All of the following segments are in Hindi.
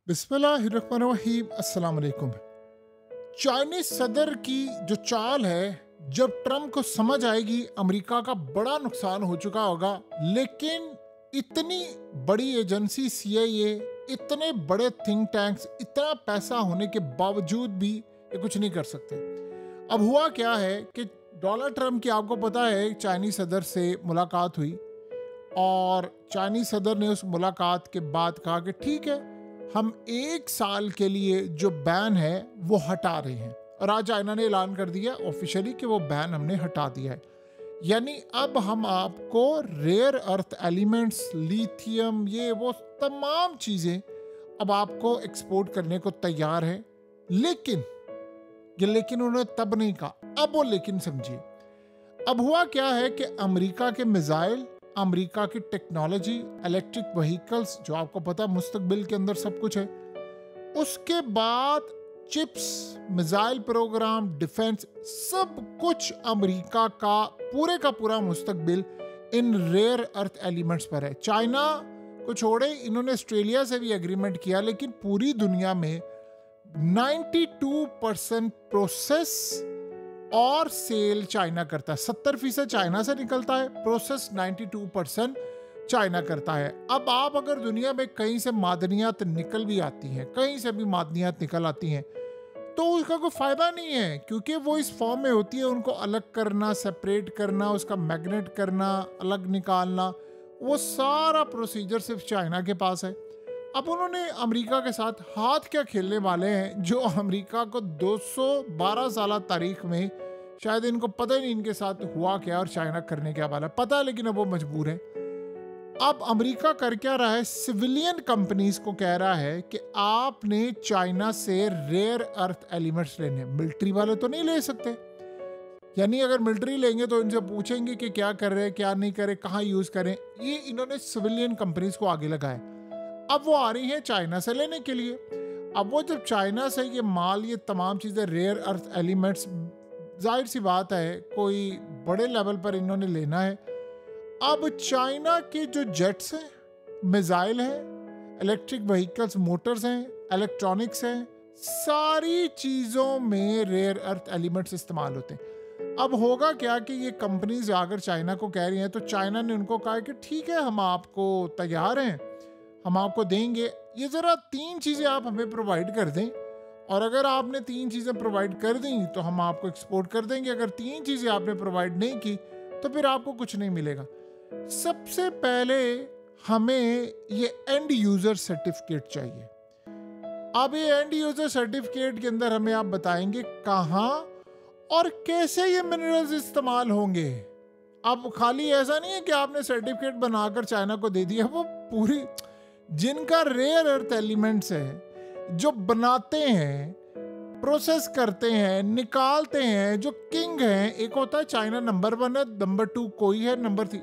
बिस्मिल्लाहिर्रहमानिर्रहीम, अस्सलाम वालेकुम। चाइनीज सदर की जो चाल है, जब ट्रम्प को समझ आएगी अमेरिका का बड़ा नुकसान हो चुका होगा, लेकिन इतनी बड़ी एजेंसी सीआईए, इतने बड़े थिंक टैंक्स, इतना पैसा होने के बावजूद भी ये कुछ नहीं कर सकते। अब हुआ क्या है कि डोनाल्ड ट्रम्प की, आपको पता है, चाइनीज सदर से मुलाकात हुई और चाइनीज सदर ने उस मुलाकात के बाद कहा कि ठीक है, हम 1 साल के लिए जो बैन है वो हटा रहे हैं। और आज चाइना ने ऐलान कर दिया ऑफिशियली कि वो बैन हमने हटा दिया है। यानी अब हम आपको रेयर अर्थ एलिमेंट्स, लिथियम, ये वो तमाम चीज़ें अब आपको एक्सपोर्ट करने को तैयार हैं। लेकिन ये लेकिन उन्होंने तब नहीं कहा, अब वो लेकिन समझिए। अब हुआ क्या है कि अमेरिका के मिसाइल, अमेरिका की टेक्नोलॉजी, इलेक्ट्रिक व्हीकल्स, जो आपको पता है मुस्तकबिल के अंदर सब कुछ है, उसके बाद चिप्स, मिसाइल प्रोग्राम, डिफेंस, सब कुछ अमेरिका का पूरा मुस्तकबिल इन रेयर अर्थ एलिमेंट्स पर है। चाइना को छोड़े, इन्होंने ऑस्ट्रेलिया से भी एग्रीमेंट किया, लेकिन पूरी दुनिया में 92% प्रोसेस और सेल चाइना करता है। 70% चाइना से निकलता है, प्रोसेस 92% चाइना करता है। अब आप अगर दुनिया में कहीं से मादनियात निकल भी आती हैं, कहीं से भी मादनियात निकल आती हैं, तो उसका कोई फायदा नहीं है, क्योंकि वो इस फॉर्म में होती है। उनको अलग करना, सेपरेट करना, उसका मैग्नेट करना, अलग निकालना, वो सारा प्रोसीजर सिर्फ चाइना के पास है। अब उन्होंने अमेरिका के साथ हाथ क्या खेलने वाले हैं, जो अमेरिका को 212 साल तारीख में शायद इनको पता ही नहीं इनके साथ हुआ क्या और चाइना करने क्या वाला पता है, लेकिन अब वो मजबूर है। अब अमेरिका कर क्या रहा है, सिविलियन कंपनीज को कह रहा है कि आपने चाइना से रेयर अर्थ एलिमेंट्स लेने, मिलिट्री वाले तो नहीं ले सकते। यानी अगर मिलिट्री लेंगे तो इनसे पूछेंगे कि क्या कर रहे हैं, क्या नहीं करे, कहाँ यूज करें। ये इन्होंने सिविलियन कंपनीज को आगे लगाया। अब वो आ रही हैं चाइना से लेने के लिए। अब वो जब चाइना से ये माल, ये तमाम चीज़ें, रेयर अर्थ एलिमेंट्स, जाहिर सी बात है कोई बड़े लेवल पर इन्होंने लेना है। अब चाइना के जो जेट्स हैं, मिसाइल हैं, इलेक्ट्रिक व्हीकल्स, मोटर्स हैं, इलेक्ट्रॉनिक्स हैं, सारी चीज़ों में रेयर अर्थ एलिमेंट्स इस्तेमाल होते हैं। अब होगा क्या कि ये कंपनीज अगर चाइना को कह रही हैं, तो चाइना ने उनको कहा कि ठीक है, हम आपको तैयार हैं, हम आपको देंगे, ये ज़रा 3 चीज़ें आप हमें प्रोवाइड कर दें, और अगर आपने 3 चीज़ें प्रोवाइड कर दी तो हम आपको एक्सपोर्ट कर देंगे। अगर 3 चीज़ें आपने प्रोवाइड नहीं की तो फिर आपको कुछ नहीं मिलेगा। सबसे पहले हमें ये एंड यूज़र सर्टिफिकेट चाहिए। अब ये एंड यूज़र सर्टिफिकेट के अंदर हमें आप बताएंगे कहाँ और कैसे ये मिनरल्स इस्तेमाल होंगे। अब खाली ऐसा नहीं है कि आपने सर्टिफिकेट बनाकर चाइना को दे दिया, वो पूरी जिनका रेयर अर्थ एलिमेंट्स है, जो बनाते हैं, प्रोसेस करते हैं, निकालते हैं, जो किंग हैं, एक होता है चाइना नंबर 1 है, नंबर 2 कोई है, नंबर 3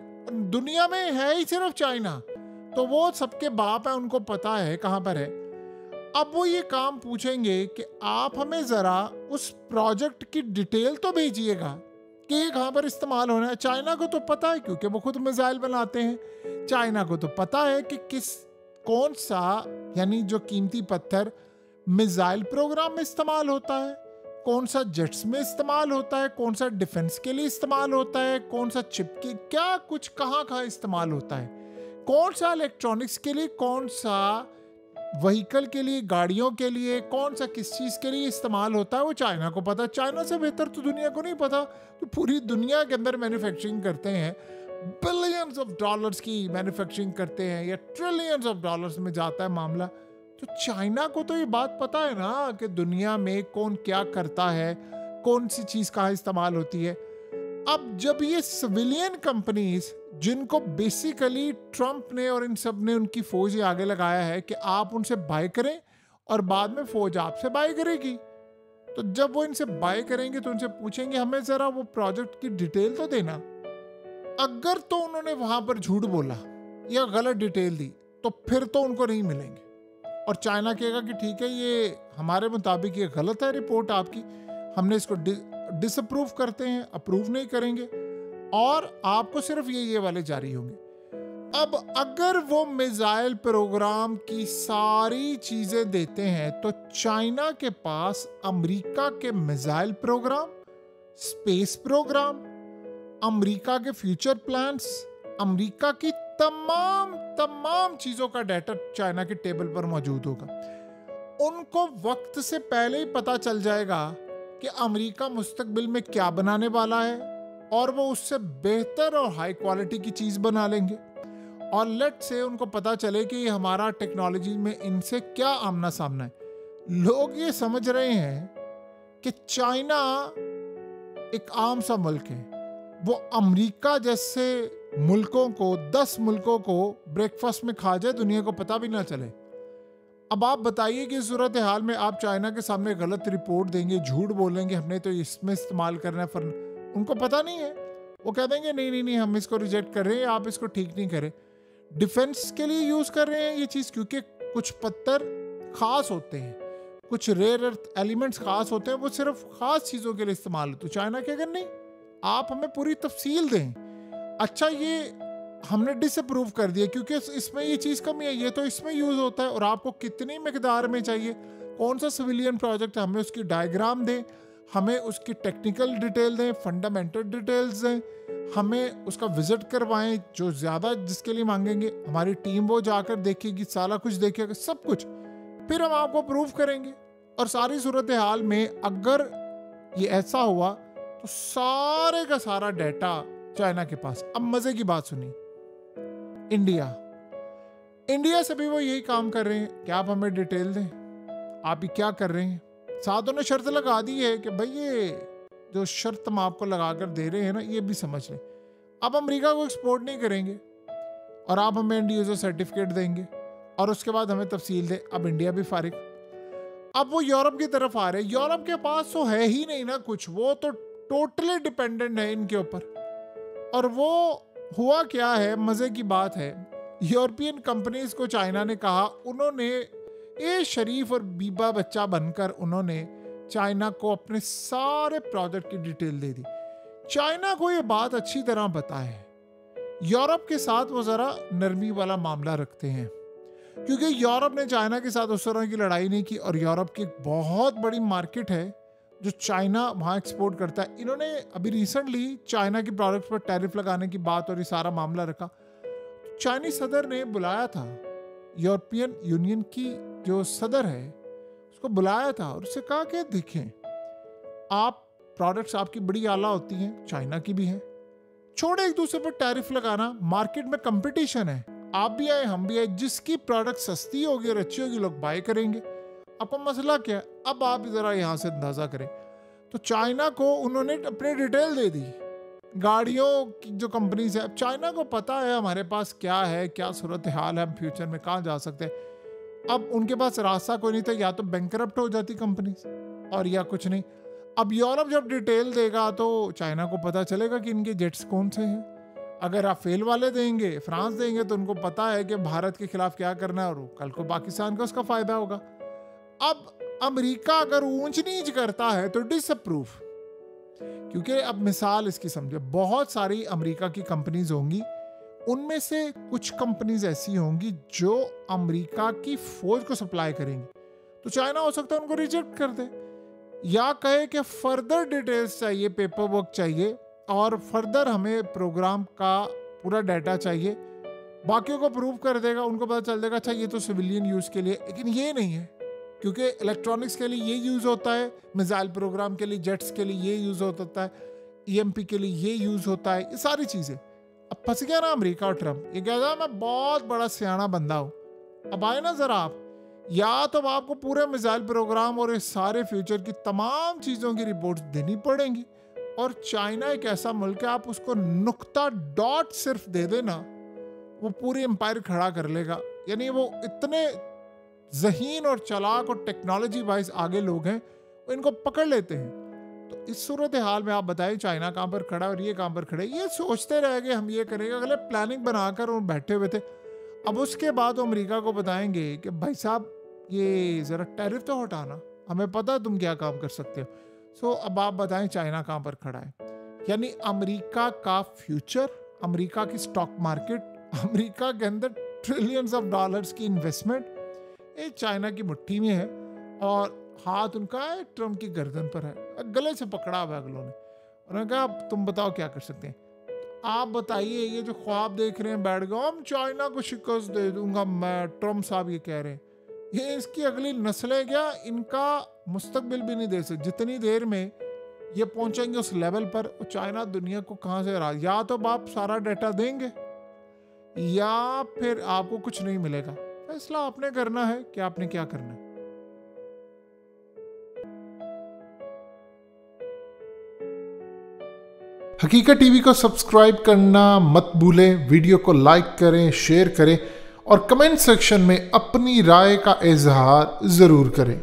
दुनिया में है ही सिर्फ चाइना, तो वो सबके बाप है, उनको पता है कहाँ पर है। अब वो ये काम पूछेंगे कि आप हमें ज़रा उस प्रोजेक्ट की डिटेल तो भेजिएगा कि ये कहाँ पर इस्तेमाल होना है। चाइना को तो पता है, क्योंकि वो खुद मिसाइल बनाते हैं। चाइना को तो पता है कि कौन सा, यानी जो कीमती पत्थर मिसाइल प्रोग्राम में इस्तेमाल होता है, कौन सा जेट्स में इस्तेमाल होता है, कौन सा डिफेंस के लिए इस्तेमाल होता है, कौन सा चिप के क्या कुछ कहाँ इस्तेमाल होता है, कौन सा इलेक्ट्रॉनिक्स के लिए, कौन सा व्हीकल के लिए, गाड़ियों के लिए, कौन सा किस चीज़ के लिए इस्तेमाल होता है, वो चाइना को पता। चाइना से बेहतर तो दुनिया को नहीं पता। तो पूरी दुनिया के अंदर मैन्युफैक्चरिंग करते हैं, बिलियंस ऑफ डॉलर्स की मैन्युफैक्चरिंग करते हैं, या ट्रिलियंस ऑफ डॉलर्स में जाता है मामला। तो चाइना को तो ये बात पता है ना कि दुनिया में कौन क्या करता है, कौन सी चीज़ कहाँ इस्तेमाल होती है। अब जब ये सिविलियन कंपनीज, जिनको बेसिकली ट्रम्प ने और इन सब ने उनकी फौज आगे लगाया है कि आप उनसे बाय करें और बाद में फौज आपसे बाय करेगी, तो जब वो इनसे बाय करेंगे तो उनसे पूछेंगे हमें ज़रा वो प्रोजेक्ट की डिटेल तो देना। अगर तो उन्होंने वहां पर झूठ बोला या गलत डिटेल दी तो फिर तो उनको नहीं मिलेंगे, और चाइना कहेगा कि ठीक है, ये हमारे मुताबिक ये गलत है रिपोर्ट आपकी, हमने इसको डिसअप्रूव करते हैं, अप्रूव नहीं करेंगे, और आपको सिर्फ ये वाले जारी होंगे। अब अगर वो मिसाइल प्रोग्राम की सारी चीजें देते हैं तो चाइना के पास अमेरिका के missile program, space program, America के फ्यूचर प्लान्स, अमेरिका की तमाम चीजों का डाटा चाइना के टेबल पर मौजूद होगा। उनको वक्त से पहले ही पता चल जाएगा कि अमेरिका मुस्तकबिल में क्या बनाने वाला है और वो उससे बेहतर और हाई क्वालिटी की चीज बना लेंगे। और लेट से उनको पता चले कि हमारा टेक्नोलॉजी में इनसे क्या आमना सामना है। लोग ये समझ रहे हैं कि चाइना एक आम सा मुल्क है, वो अमेरिका जैसे मुल्कों को, 10 मुल्कों को ब्रेकफास्ट में खा जाए, दुनिया को पता भी ना चले। अब आप बताइए कि सूरत हाल में आप चाइना के सामने गलत रिपोर्ट देंगे, झूठ बोलेंगे, हमने तो इसमें इस्तेमाल करना है, उनको पता नहीं है। वो कह देंगे नहीं हम इसको रिजेक्ट कर रहे हैं, आप इसको ठीक नहीं करें। डिफेंस के लिए यूज कर रहे हैं ये चीज, क्योंकि कुछ पत्थर खास होते हैं, कुछ रेयर अर्थ एलिमेंट्स खास होते हैं, वो सिर्फ खास चीजों के लिए इस्तेमाल होते हैं। चाइना के अगर नहीं, आप हमें पूरी तफसील दें। अच्छा, ये हमने डिसअप्रूव कर दिया क्योंकि इसमें ये चीज कमी है, ये तो इसमें यूज होता है, और आपको कितनी मिकदार में चाहिए, कौन सा सिविलियन प्रोजेक्ट, हमें उसकी डायग्राम दें, हमें उसकी टेक्निकल डिटेल दें, फंडामेंटल डिटेल्स दें, हमें उसका विजिट करवाएं, जो ज़्यादा जिसके लिए मांगेंगे हमारी टीम वो जाकर देखेगी, सारा कुछ देखेगा, सब कुछ, फिर हम आपको प्रूव करेंगे। और सारी सूरत हाल में अगर ये ऐसा हुआ तो सारे का सारा डाटा चाइना के पास। अब मजे की बात सुनिए, इंडिया से भी वो यही काम कर रहे हैं कि आप हमें डिटेल दें, आप ही क्या कर रहे हैं। साथ उन्होंने शर्त लगा दी है कि भाई ये जो शर्त हम आपको लगा कर दे रहे हैं ना, ये भी समझ लें, अब अमेरिका को एक्सपोर्ट नहीं करेंगे और आप हमें एंड यूजर सर्टिफिकेट देंगे और उसके बाद हमें तफसील दे। अब इंडिया भी फारिग। अब वो यूरोप की तरफ आ रहे हैं। यूरोप के पास तो है ही नहीं ना कुछ, वो तो टोटली डिपेंडेंट है इनके ऊपर। और वो हुआ क्या है, मजे की बात है, यूरोपियन कंपनीज को चाइना ने कहा, उन्होंने ये शरीफ और बीबा बच्चा बनकर उन्होंने चाइना को अपने सारे प्रोजेक्ट की डिटेल दे दी। चाइना को ये बात अच्छी तरह पता है, यूरोप के साथ वो जरा नरमी वाला मामला रखते हैं, क्योंकि यूरोप ने चाइना के साथ उस तरह की लड़ाई नहीं की, और यूरोप की एक बहुत बड़ी मार्केट है जो चाइना वहाँ एक्सपोर्ट करता है। इन्होंने अभी रिसेंटली चाइना की प्रोडक्ट्स पर टैरिफ लगाने की बात और ये सारा मामला रखा। चाइनीज सदर ने बुलाया था, यूरोपियन यूनियन की जो सदर है उसको बुलाया था और उससे कहा कि देखें, आप प्रोडक्ट्स आपकी बड़ी आला होती हैं, चाइना की भी हैं, छोड़े एक दूसरे पर टैरिफ लगाना, मार्केट में कंपटीशन है, आप भी आए हम भी आए, जिसकी प्रोडक्ट सस्ती होगी और अच्छी होगी लोग बाय करेंगे। आपका मसला क्या है? अब आप जरा यहाँ से अंदाजा करें। तो चाइना को उन्होंने अपनी डिटेल दे दी, गाड़ियों की जो कंपनीज है। अब चाइना को पता है हमारे पास क्या है, क्या सूरत हाल है, हम फ्यूचर में कहाँ जा सकते हैं। अब उनके पास रास्ता कोई नहीं था, या तो बैंकरप्ट हो जाती कंपनीज और या कुछ नहीं। अब यूरोप जब डिटेल देगा तो चाइना को पता चलेगा कि इनके जेट्स कौन से हैं। अगर आप फेल वाले देंगे, फ्रांस देंगे, तो उनको पता है कि भारत के खिलाफ क्या करना है, और कल को पाकिस्तान का उसका फायदा होगा। अब अमेरिका अगर ऊंच नीच करता है तो डिसअप्रूव, क्योंकि अब मिसाल इसकी समझे, बहुत सारी अमेरिका की कंपनीज होंगी, उनमें से कुछ कंपनीज ऐसी होंगी जो अमेरिका की फौज को सप्लाई करेंगी, तो चाइना हो सकता है उनको रिजेक्ट कर दे, या कहे कि फर्दर डिटेल्स चाहिए, पेपर वर्क चाहिए, और फर्दर हमें प्रोग्राम का पूरा डाटा चाहिए। बाकियों को प्रूव कर देगा, उनको पता चल जाएगा अच्छा ये तो सिविलियन यूज के लिए, लेकिन ये नहीं है, क्योंकि इलेक्ट्रॉनिक्स के लिए ये यूज होता है, मिसाइल प्रोग्राम के लिए, जेट्स के लिए ये यूज होता है, EMP के लिए ये यूज होता है, ये सारी चीजें। अब फंस गया ना अमेरिका और ट्रम्प, ये कहता है मैं बहुत बड़ा सियाना बंदा हूं। अब आए ना जरा आप, या तो आपको पूरे मिसाइल प्रोग्राम और इस सारे फ्यूचर की तमाम चीजों की रिपोर्ट देनी पड़ेंगी। और चाइना एक ऐसा मुल्क है, आप उसको नुक्ता डॉट सिर्फ दे देना, वो पूरी एम्पायर खड़ा कर लेगा। यानी वो इतने ज़हीन और चालाक और टेक्नोलॉजी वाइज आगे लोग हैं, वो इनको पकड़ लेते हैं। तो इस सूरत हाल में आप बताइए चाइना कहाँ पर खड़ा और ये कहाँ पर खड़े, ये सोचते रह गए हम ये करेंगे, अगले प्लानिंग बनाकर वो बैठे हुए थे। अब उसके बाद वो अमेरिका को बताएंगे कि भाई साहब ये ज़रा टैरिफ तो हटाना, हमें पता है तुम क्या काम कर सकते हो। सो अब आप बताएं चाइना कहाँ पर खड़ा है। यानी अमेरिका का फ्यूचर, अमेरिका की स्टॉक मार्केट, अमेरिका के अंदर ट्रिलियंस ऑफ डॉलर्स की इन्वेस्टमेंट ये चाइना की मुट्ठी में है और हाथ उनका है ट्रम्प की गर्दन पर है, गले से पकड़ा हुआ है अगलों ने। उन्होंने कहा अब तुम बताओ क्या कर सकते हैं। तो आप बताइए, ये जो ख्वाब देख रहे हैं बैठ गए हम चाइना को शिकस्त दे दूंगा मैं, ट्रम्प साहब ये कह रहे हैं, ये इसकी अगली नस्लें क्या इनका मुस्तकबिल भी नहीं दे सकती। जितनी देर में ये पहुंचेंगे उस लेवल पर, चाइना दुनिया को कहाँ से हरा, या तो बाप सारा डाटा देंगे या फिर आपको कुछ नहीं मिलेगा। फैसला आपने करना है कि आपने क्या करना है। हकीकत टीवी को सब्सक्राइब करना मत भूलें, वीडियो को लाइक करें, शेयर करें और कमेंट सेक्शन में अपनी राय का इजहार जरूर करें।